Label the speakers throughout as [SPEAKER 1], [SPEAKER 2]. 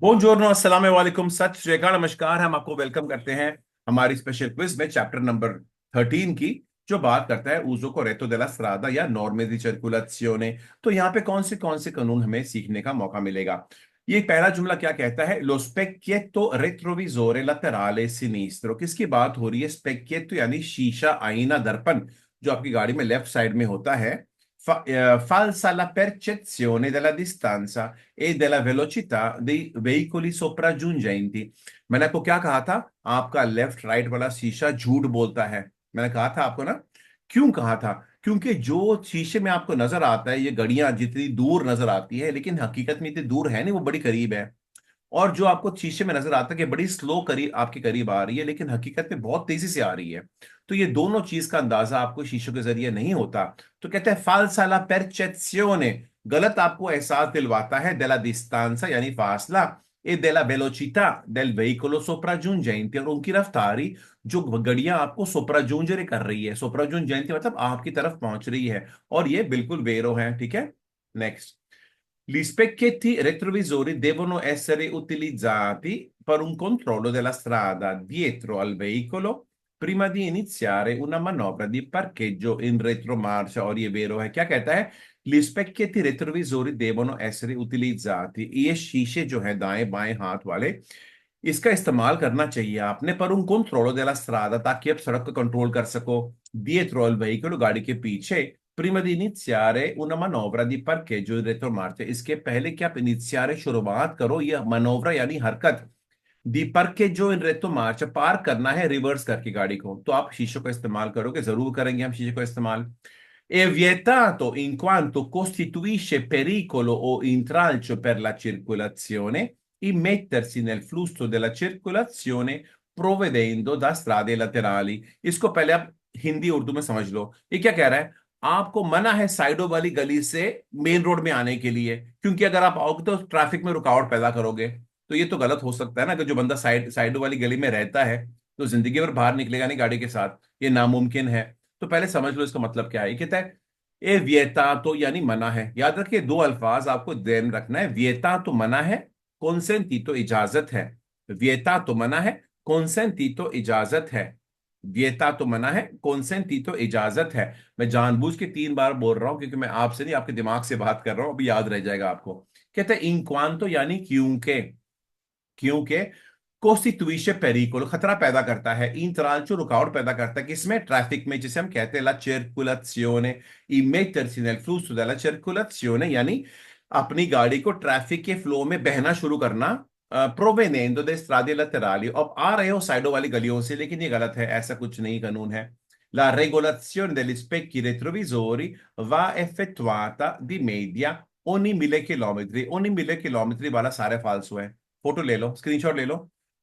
[SPEAKER 1] बोनजोर्नो अस्सलाम वालेकुम सत श्री अकाल नमस्कार। हम आपको वेलकम करते हैं हमारी स्पेशल क्विज में चैप्टर नंबर 13 की, जो बात करता है उजो को रेतो डेला स्ट्रादा या नॉर्मे दी सर्कुलाzione। तो यहाँ पे कौन से कानून हमें सीखने का मौका मिलेगा। ये पहला जुमला क्या कहता है? लो स्पेक्चिएटो रेट्रोविजोरे laterale sinistro। किसकी बात हो रही है? स्पेक्चिएटो यानी शीशा, आईना, दर्पण जो आपकी गाड़ी में लेफ्ट साइड में होता है। Falsa la percezione della distanza e della velocità dei veicoli sopraggiungenti। मैंने आपको क्या कहा था? आपका लेफ्ट राइट वाला शीशा झूठ बोलता है। मैंने कहा था आपको ना। क्यों कहा था? क्योंकि जो शीशे में आपको नजर आता है, ये गाड़ियां जितनी दूर नजर आती है, लेकिन हकीकत में इतनी दूर है नहीं, वो बड़ी करीब है। और जो आपको शीशे में नजर आता है कि बड़ी स्लो करीब आपके करीब आ रही है, लेकिन हकीकत में बहुत तेजी से आ रही है। तो ये दोनों चीज का अंदाजा आपको शीशों के जरिए नहीं होता। तो कहते हैं falsa la percezione, गलत आपको एहसास दिलवाता है, della distanza यानी फासला, e della velocità del veicolo sopraggiungente, और उनकी रफ्तारी जो गड़ियां आपको सोप्राजूंजरे कर रही है। सोप्राजूंजेंटी मतलब आपकी तरफ पहुंच रही है। और ये बिल्कुल वेरो है। ठीक है, next. Gli specchietti retrovisori devono essere utilizzati per un controllo della strada dietro al veicolo prima di iniziare una manovra di parcheggio in retromarcia। और ये वेरो है। क्या कहता है? Gli specchietti retrovisori devono essere utilizzati। ये शीशे जो है दाएं बाएं हाथ वाले, इसका इस्तेमाल करना चाहिए आपने पर उन controllo della strada, ताकि आप सड़क को कंट्रोल कर सको। dietro al veicolo गाड़ी के पीछे, prima di iniziare una manovra di parcheggio in retromarcia, इसके पहले कि आप इनिशियारे शुरुआत करो, यह मनोवरा यानी हरकत, दी parcheggio in retromarcia पार्क करना है रिवर्स करके गाड़ी को, तो आप शीशों का इस्तेमाल करोगे। जरूर करेंगे हम शीशे का इस्तेमाल। È vietato in quanto costituisce pericolo o intralcio per la circolazione immettersi nel flusso della circolazione provvedendo da strade laterali। इसको पहले आप हिंदी उर्दू में समझ लो। ये क्या कह रहा है? आपको मना है साइडों वाली गली से मेन रोड में आने के लिए, क्योंकि अगर आप आओगे तो ट्रैफिक में रुकावट पैदा करोगे। तो ये तो गलत हो सकता है ना, कि जो बंदा साइडों वाली गली में रहता है तो जिंदगी भर बाहर निकलेगा नहीं गाड़ी के साथ, ये नामुमकिन है। तो पहले समझ लो इसका मतलब क्या है। ये कहता है ए वियता तो यानी मना है। याद रखिए, दो अल्फाज आपको ध्यान रखना है। वियता तो मना है, कॉन्सेंटी तो इजाजत है। वियता तो मना है, कॉन्सेंटी तो इजाजत है। वियता तो मना है, कॉन्सेंटी तो इजाजत है। मैं जानबूझ के 3 बार बोल रहा हूं, क्योंकि मैं आपसे नहीं आपके दिमाग से बात कर रहा हूं, अभी याद रह जाएगा आपको। कहते हैं इंक्वांतो यानी क्योंकि, क्योंकि कोस्टिट्यूइशे पेरिकोलो खतरा पैदा करता है, इंट्राल्चो रुकावट पैदा करता है, किसमें? ट्रैफिक में, जिसे हम कहते हैं ला circolazione, immettersi nel flusso della circolazione यानी अपनी गाड़ी को ट्रैफिक के फ्लो में बहना शुरू करना। provenendo dai strade laterali, अब आ रहे हो साइडों वाली गलियों से, लेकिन ये गलत है, ऐसा कुछ नहीं कानून है। La regolazione degli specchi retrovisori va effettuata di media ogni 1000 chilometri। ogni 1000 kilometre वाला सारे फालसो है। फोटो ले लो, स्क्रीनशॉट ले लो।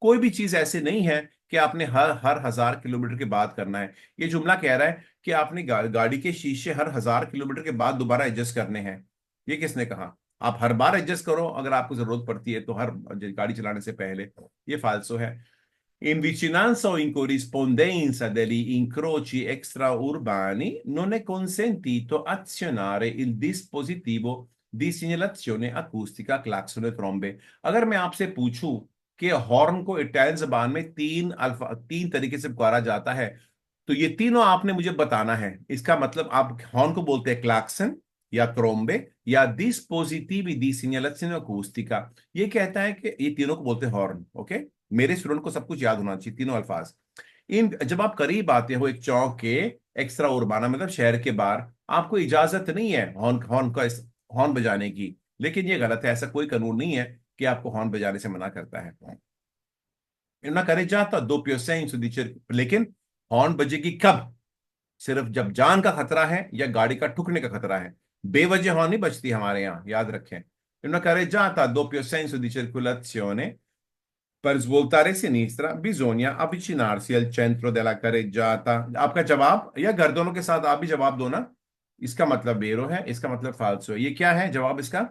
[SPEAKER 1] कोई भी चीज ऐसे नहीं है कि आपने हर हर 1000 किलोमीटर के बाद करना है। ये जुमला कह रहा है कि आपने गाड़ी के शीशे हर 1000 किलोमीटर के बाद दोबारा एडजस्ट करने हैं। ये किसने कहा? आप हर बार एडजस्ट करो अगर आपको जरूरत पड़ती है, तो हर गाड़ी चलाने से पहले। ये फालसो है। In vicinanza o in corrispondenza degli incroci extraurbani non è consentito azionare il dispositivo di segnalazione acustica clacson e trombe। अगर मैं आपसे पूछूं कि हॉर्न को इटालियन जबान में तीन तरीके से पुकारा जाता है, तो ये तीनों आपने मुझे बताना है। इसका मतलब आप हॉर्न को बोलते हैं क्लैक्सन या ट्रोम्बे या dispositivi di segnalazione acustica। ये कहता है कि ये तीनों को बोलते हैं हॉर्न। ओके, मेरे स्टूडेंट को सब कुछ याद होना चाहिए, तीनों अल्फाज। इन जब आप करीब आते हो एक चौक के, एक्स्ट्रा उर्बाना मतलब शहर के बाहर, आपको इजाजत नहीं है हॉर्न हॉर्न का हॉर्न बजाने की। लेकिन ये गलत है, ऐसा कोई कानून नहीं है कि आपको हॉर्न बजाने से मना करता है। ना करे जाता दो senso di लेकिन हॉर्न बजेगी कब? सिर्फ जब जान का खतरा है या गाड़ी का ठुकने का खतरा है। बेवजह हॉर्न नहीं बजती हमारे यहाँ, याद रखें। una carreggiata a doppio senso di circolazione per svoltare a sinistra bisogna avvicinarsi al centro della carreggiata। आपका जवाब या गर्दनों के साथ आप भी जवाब दो ना। इसका मतलब वेरो है, इसका मतलब फाल्सो है। ये क्या है जवाब इसका?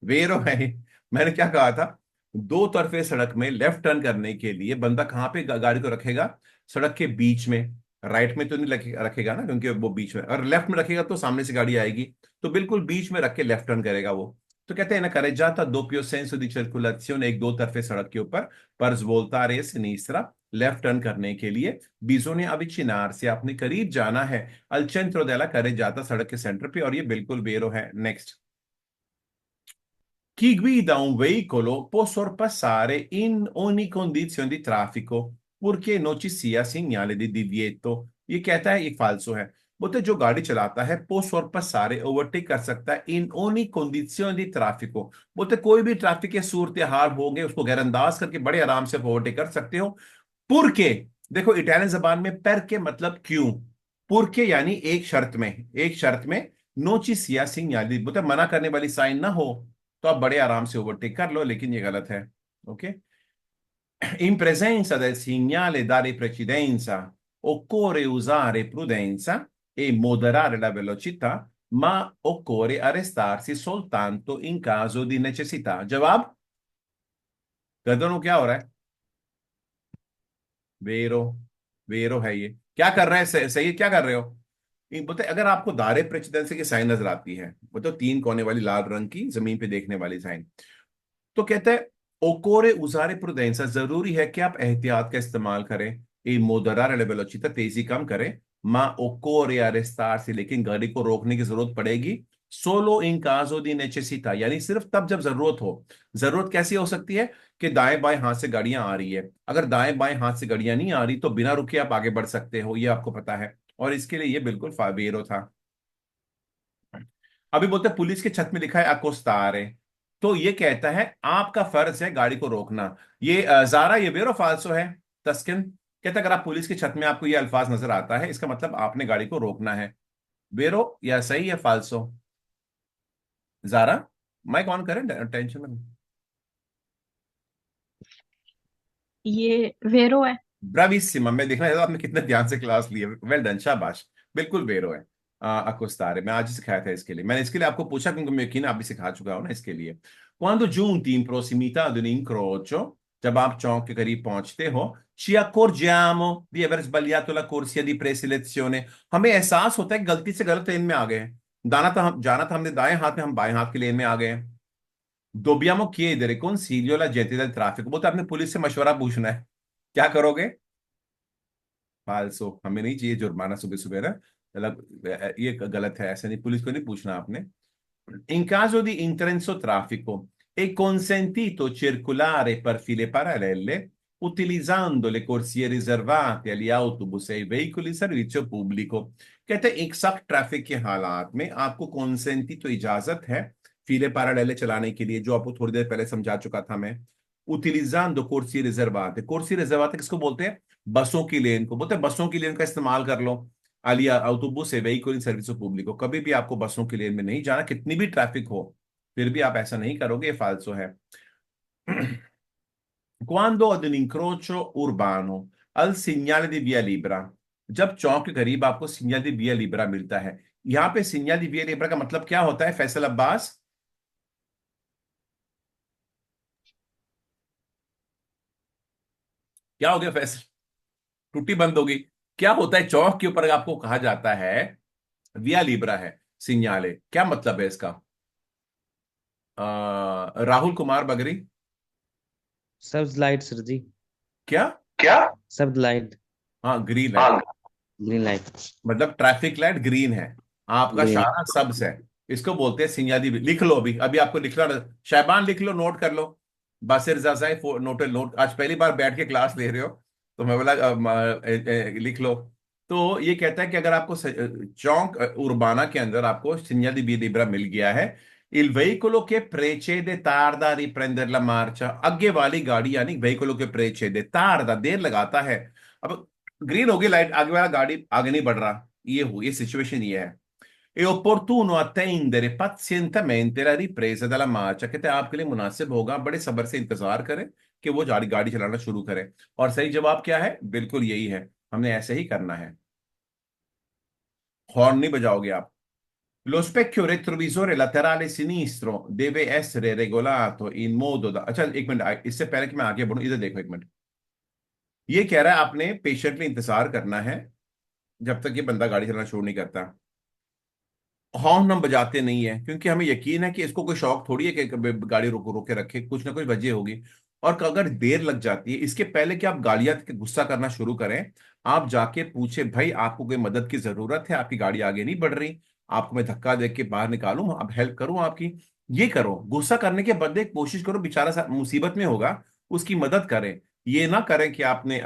[SPEAKER 1] वेरो है। मैंने क्या कहा था? दो तरफे सड़क में लेफ्ट टर्न करने के लिए बंदा कहाँ पे गाड़ी को रखेगा? सड़क के बीच में। राइट में तो नहीं रखेगा ना, क्योंकि वो बीच में, और लेफ्ट में रखेगा तो सामने से गाड़ी आएगी। तो बिल्कुल बीच में रख के लेफ्ट टर्न करेगा वो। तो कहते हैं ना careggiata doppio senso di circolazione, एक दो तरफे सड़क के ऊपर, पर svoltare a sinistra, left turn करने के लिए bisogna avvicinarsi, आपने करीब जाना है, al centro della carreggiata, सड़क के सेंटर पे, और ये बिल्कुल बेरो है। Next, chi guida un veicolo può sorpassare in ogni condizione di traffico purché non ci sia segnale di divieto। ये कहता है, ये फाल्सो है। बोलते जो गाड़ी चलाता है può sorpassare, ओवरटेक कर सकता है, इन ogni condizione di traffico, बोलते कोई भी ट्रैफिक के सूरत हाल होंगे उसको गैरअंदाज करके बड़े आराम से ओवरटेक कर सकते हो। पुरके, देखो इटालियन जबान में पर के मतलब क्यों, पुरके यानी एक शर्त में, एक शर्त में, नो ची सिया सिग्नाली, मतलब मना करने वाली साइन ना हो, तो आप बड़े आराम से ओवरटेक कर लो, लेकिन ये गलत है। Okay, in presenza del segnale dare precedenza occorre usare prudenza e moderare la velocità, ma occorre arrestarsi soltanto in caso di necessità। जवाब, गदनों क्या हो रहा है? वेरो, वेरो है ये। क्या कर रहे हैं? सही है, क्या कर रहे हो? बोलते अगर आपको दायरे प्रेसिडेंसी की साइन नजर आती है, मतलब तीन कोने वाली लाल रंग की जमीन पे देखने वाली साइन, तो कहते हैं ओकोरे उजारे प्रुडेंसा, जरूरी है कि आप एहतियात का इस्तेमाल करें, ए मोदरार वेलोचिटा, तेजी कम करें, मा ओकोरे अरेस्तार से, लेकिन गाड़ी को रोकने की जरूरत पड़ेगी, सोलो इन काजो दी नेसेसिटा, यानी सिर्फ तब जब जरूरत हो। जरूरत कैसी हो सकती है? कि दाएं बाएं हाथ से गाड़ियां आ रही है, अगर दाएं बाएं हाथ से गाड़ियां नहीं आ रही तो बिना रुके आप आगे बढ़ सकते हो, ये आपको पता है, और इसके लिए ये बिल्कुल फावेरो था। अभी बोलते हैं पुलिस के छत में लिखा है अकोस्तारे, तो ये कहता है आपका फर्ज है गाड़ी को रोकना। ये जारा, ये वेरो फाल्सो है। तस्किन कहता है अगर आप पुलिस की छत में आपको ये अल्फाज नजर आता है, इसका मतलब आपने गाड़ी को रोकना है। वेरो या सही है फाल्सो? जारा, माइक ऑन करें, टेंशन में।
[SPEAKER 2] ये वेरो है।
[SPEAKER 1] ब्राविसिमा, मैं देखना चाहता हूं आपने कितने ध्यान से क्लास ली है, वेल डन, शाबाश। बिल्कुल बेरो है। अकोस्तारे मैं आज ही सिखाया था, इसके लिए मैंने, इसके लिए आपको पूछा क्योंकि मैं यकीन आप भी सिखा चुका हो ना, इसके लिए। quando giunti in prossimità di un incrocio, जब आप चौक के करीब पहुंचते हो, ci accorgiamo di aver sbagliato la corsia di preselezione, हमें एहसास होता है कि गलती से गलत लेन में आ गए हैं। जाना था हमने दाएं हाथ में, हम बाएं हाथ के लेन में आ गए हैं। dobbiamo chiedere consiglio alla gente del traffico, बोलते आपने पुलिस से मशवरा पूछना है, क्या करोगे? फालसो, हमें नहीं चाहिए जुर्माना सुबह सुबह ना, मतलब ये गलत है, ऐसा नहीं, पुलिस को नहीं पूछना आपने। In caso di intenso traffico è consentito circolare per file parallele utilizzando le corsie riservate agli autobus e ai veicoli di servizio pubblico। कहते हैं एक सख्त ट्रैफिक के हालात में आपको कॉन्सेंटी, तो इजाजत है फीले पैरालेले चलाने के लिए, जो आपको थोड़ी देर पहले समझा चुका था मैं। उतिलिजांदो कोर्सी रिजर्वाते, कोर्सी रिजर्वाते किसको बोलते हैं? बसों की लेन को बोलते हैं, बसों की लेन का इस्तेमाल कर लो। Alia autobus e veicoli in servizio pubblico, कभी भी आपको बसों की लेन में नहीं जाना, कितनी भी ट्रैफिक हो, फिर भी आप ऐसा नहीं करोगे, ये फालसो है। Quando ad un incrocio urbano al segnale di via libera, जब चौक के करीब आपको सिग्नल दी विया लिब्रा मिलता है, यहाँ पे सिग्नल दी विया लिब्रा का मतलब क्या होता है फैसल अब्बास? क्या हो गया फैसल? टूटी बंद होगी। क्या होता है चौक के ऊपर आपको कहा जाता है विया लिब्रा है सिग्नाले, क्या मतलब है इसका? राहुल कुमार बगरी।
[SPEAKER 3] सब्ज लाइट सर जी।
[SPEAKER 1] क्या?
[SPEAKER 2] क्या?
[SPEAKER 3] सब्ज लाइट।
[SPEAKER 1] हाँ, ग्रीन लाइट,
[SPEAKER 2] हाँ।
[SPEAKER 3] Green light.
[SPEAKER 1] मतलब ट्रैफिक लाइट ग्रीन है, आपका
[SPEAKER 3] ग्रीन।
[SPEAKER 1] शारा सब्ज है, इसको बोलते हैं सिंयादी। लिख लो, अभी अभी आपको लिखना, शैबान लिख लो, नोट कर लो। बासिर जाजाई नोट नोट, आज पहली बार बैठ के क्लास ले रहे हो, तो मैं बोला लिख लो। तो ये कहता है कि अगर आपको चौक उर्बाना के अंदर आपको सिंयादी बी लिब्रा मिल गया है, il veicolo che precede tarda a riprendere la marcia, आगे वाली गाड़ी यानी veicolo che precede, tarda देर लगाता है। अब ग्रीन होगी लाइट, आगे वाला गाड़ी आगे नहीं बढ़ रहा, ये सिचुएशन ये है। è opportuno attendere pazientemente la ripresa della marcia, कहते हैं आपके लिए मुनासिब होगा बड़े सब्र से इंतजार करें कि वो गाड़ी गाड़ी चलाना शुरू करें। और सही जवाब क्या है? बिल्कुल यही है, हमने ऐसे ही करना है, हॉर्न नहीं बजाओगे आप। Lo specchio retrovisore laterale sinistro deve essere regolato in modo da, अच्छा एक मिनट, इससे पहले कि मैं आगे बढ़ूं, इधर देखो एक मिनट। ये कह रहा है आपने पेशेंटली इंतजार करना है जब तक ये बंदा गाड़ी चलाना शुरू नहीं करता। हॉर्न हम बजाते नहीं है, क्योंकि हमें यकीन है कि इसको कोई शौक थोड़ी है कि कभी गाड़ी रोक रोके रखे, कुछ ना कुछ वजह होगी। और अगर देर लग जाती है, इसके पहले कि आप गालियां के गुस्सा करना शुरू करें, आप जाके पूछे भाई आपको कोई मदद की जरूरत है, आपकी गाड़ी आगे नहीं बढ़ रही, आपको मैं धक्का दे के बाहर निकालूं, अब हेल्प करूं आपकी। ये करो, गुस्सा करने के बदले कोशिश करो, बेचारा मुसीबत में होगा, उसकी मदद करें। ये ना करें कि आपने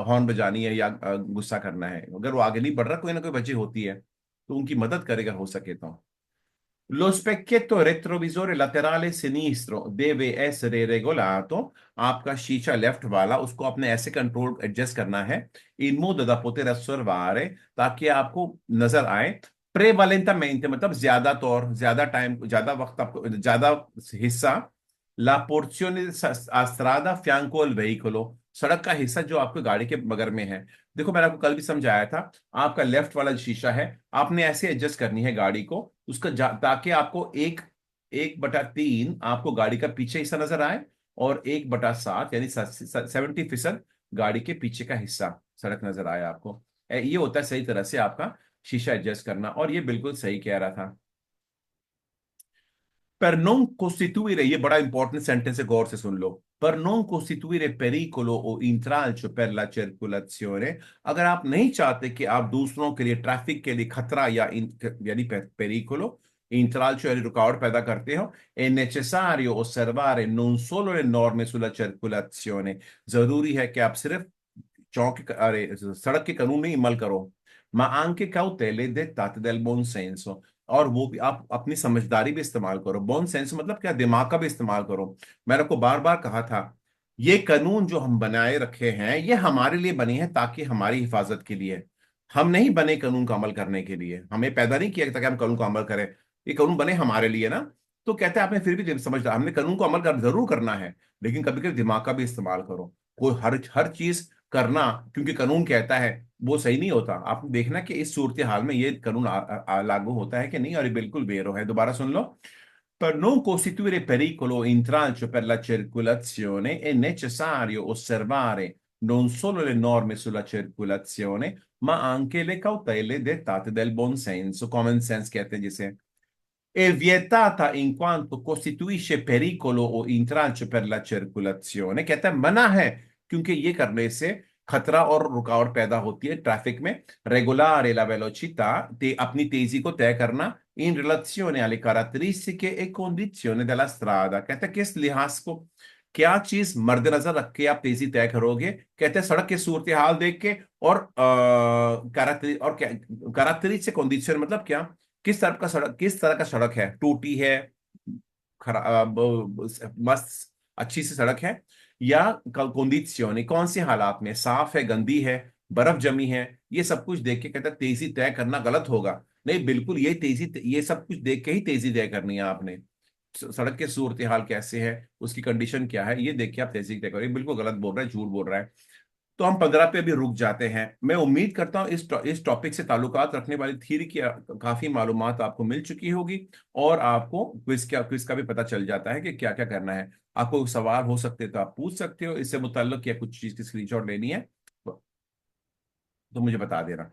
[SPEAKER 1] हॉर्न बजानी है या गुस्सा करना है। अगर वो आगे नहीं बढ़ रहा, कोई ना कोई वजह होती है, तो उनकी मदद करेगा हो सके तो। Lo specchietto retrovisore laterale sinistro deve essere regolato। आपका शीशा लेफ्ट वाला, उसको आपने ऐसे कंट्रोल एडजस्ट करना है, in modo da poter osservare, ताकि आपको नजर आए, prevalentemente मतलब ज्यादा तौर, ज्यादा टाइम, ज्यादा वक्त, आपको ज्यादा हिस्सा, la porzione a strada fianco al veicolo, सड़क का हिस्सा जो आपको गाड़ी के बगल में है। देखो मैंने आपको कल भी समझाया था, आपका लेफ्ट वाला शीशा है, आपने ऐसे एडजस्ट करनी है गाड़ी को, उसका ताकि आपको 1/3 आपको गाड़ी का पीछे हिस्सा नजर आए, और 1/7 यानी 70% गाड़ी के पीछे का हिस्सा सड़क नजर आए आपको। ये होता है सही तरह से आपका शीशा एडजस्ट करना, और ये बिल्कुल सही कह रहा था। Per non costituire, ये बड़ा इंपॉर्टेंट सेंटेंस है, गौर से सुन लो। Per non costituire pericolo o intralcio per la circolazione, अगर आप नहीं चाहते कि आप दूसरों के लिए, ट्रैफिक के लिए खतरा या यानी पेरिकोलो, intralcio यानी रुकावट पैदा करते हो, è necessario osservare non solo le norme sulla circolazione, जरूरी है कि आप सिर्फ अरे सड़क के कानून नहीं अमल करो, ma anche cautele dettate dal buon senso, और वो भी आप अपनी समझदारी भी इस्तेमाल करो। बॉन सेंस मतलब क्या, दिमाग का भी इस्तेमाल करो। मैंने आपको बार बार कहा था, ये कानून जो हम बनाए रखे हैं, ये हमारे लिए बने हैं ताकि हमारी हिफाजत के लिए। हम नहीं बने कानून का अमल करने के लिए, हमें पैदा नहीं किया ताकि हम कानून का अमल करें। ये कानून बने हमारे लिए ना। तो कहते हैं आपने फिर भी समझदार, हमने कानून को अमल कर जरूर करना है, लेकिन कभी कभी दिमाग का भी इस्तेमाल करो। कोई हर हर चीज करना क्योंकि कानून कहता है, वो सही नहीं होता। आपने देखना कि इस सूरत हाल में ये कानून लागू होता है कि नहीं, और ये बिल्कुल बेरो है। दोबारा सुन लो। Per non costituire pericolo o intralcio per la circolazione è necessario osservare non solo le norme sulla circolazione, ma anche le cautele dettate del buon senso, common sense कहते हैं जिसे। È vietata in quanto costituisce pericolo o intralcio per la circolazione, कहता है मना है क्योंकि ये करने से खतरा और रुकावट पैदा होती है ट्रैफिक में। Regolare la velocità, अपनी तेजी को तय करना, in relazione alle caratteristiche e condizioni della strada, कहता है किस लिहाज को, क्या चीज मद्देनजर रख के आप तेजी तय करोगे, कहते हैं सड़क की सूरत हाल देख के, और कैरेक्टरिस्टिक कंडीशन मतलब क्या, किस तरह का सड़क है, टूटी है, खराब, मस्त अच्छी सी सड़क है, या कंडीशन कौन से हालात में, साफ है, गंदी है, बर्फ जमी है, ये सब कुछ देख के कहता है तेजी तय करना गलत होगा। नहीं, बिल्कुल ये तेजी, ये सब कुछ देख के ही तेजी तय करनी है आपने। सड़क के सूरत हाल कैसे है, उसकी कंडीशन क्या है, ये देख के आप तेजी तय करो। ये बिल्कुल गलत बोल रहा है, झूठ बोल रहा है। तो हम 15 पे भी रुक जाते हैं। मैं उम्मीद करता हूँ इस टॉपिक से ताल्लुकात रखने वाली थ्योरी की काफी मालूमात आपको मिल चुकी होगी, और आपको क्विज का भी पता चल जाता है कि क्या क्या करना है। आपको सवाल हो सकते हैं तो आप पूछ सकते हो इससे मुताल्लिक, या कुछ चीज की स्क्रीनशॉट लेनी है तो मुझे बता देना।